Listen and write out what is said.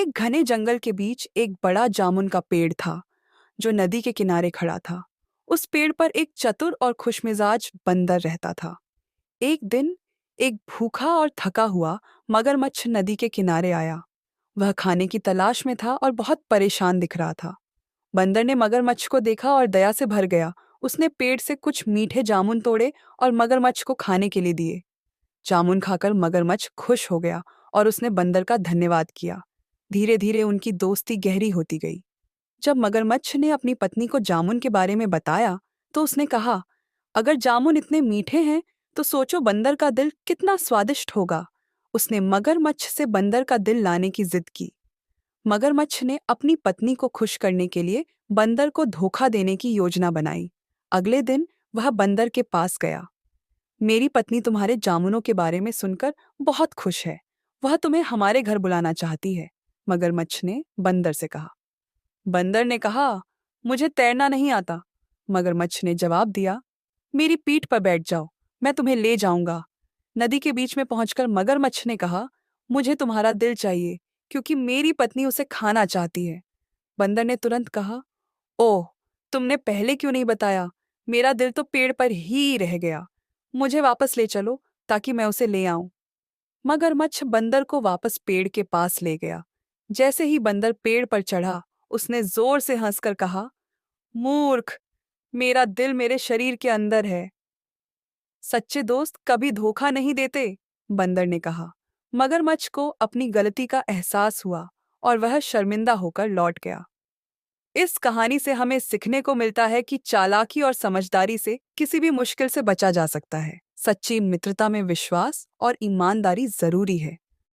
एक घने जंगल के बीच एक बड़ा जामुन का पेड़ था जो नदी के किनारे खड़ा था। उस पेड़ पर एक चतुर और खुशमिजाज बंदर रहता था। एक दिन एक भूखा और थका हुआ मगरमच्छ नदी के किनारे आया। वह खाने की तलाश में था और बहुत परेशान दिख रहा था। बंदर ने मगरमच्छ को देखा और दया से भर गया। उसने पेड़ से कुछ मीठे जामुन तोड़े और मगरमच्छ को खाने के लिए दिए। जामुन खाकर मगरमच्छ खुश हो गया और उसने बंदर का धन्यवाद किया। धीरे धीरे उनकी दोस्ती गहरी होती गई। जब मगरमच्छ ने अपनी पत्नी को जामुन के बारे में बताया तो उसने कहा, अगर जामुन इतने मीठे हैं तो सोचो बंदर का दिल कितना स्वादिष्ट होगा। उसने मगरमच्छ से बंदर का दिल लाने की जिद की। मगरमच्छ ने अपनी पत्नी को खुश करने के लिए बंदर को धोखा देने की योजना बनाई। अगले दिन वह बंदर के पास गया। मेरी पत्नी तुम्हारे जामुनों के बारे में सुनकर बहुत खुश है। वह तुम्हें हमारे घर बुलाना चाहती है, मगरमच्छ ने बंदर से कहा। बंदर ने कहा, मुझे तैरना नहीं आता। मगरमच्छ ने जवाब दिया, मेरी पीठ पर बैठ जाओ, मैं तुम्हें ले जाऊंगा। नदी के बीच में पहुंचकर मगरमच्छ ने कहा, मुझे तुम्हारा दिल चाहिए क्योंकि मेरी पत्नी उसे खाना चाहती है। बंदर ने तुरंत कहा, ओह, तुमने पहले क्यों नहीं बताया? मेरा दिल तो पेड़ पर ही रह गया। मुझे वापस ले चलो ताकि मैं उसे ले आऊं। मगरमच्छ बंदर को वापस पेड़ के पास ले गया। जैसे ही बंदर पेड़ पर चढ़ा, उसने जोर से हंसकर कहा, मूर्ख, मेरा दिल मेरे शरीर के अंदर है। सच्चे दोस्त कभी धोखा नहीं देते, बंदर ने कहा। मगरमच्छ को अपनी गलती का एहसास हुआ और वह शर्मिंदा होकर लौट गया। इस कहानी से हमें सीखने को मिलता है कि चालाकी और समझदारी से किसी भी मुश्किल से बचा जा सकता है। सच्ची मित्रता में विश्वास और ईमानदारी जरूरी है।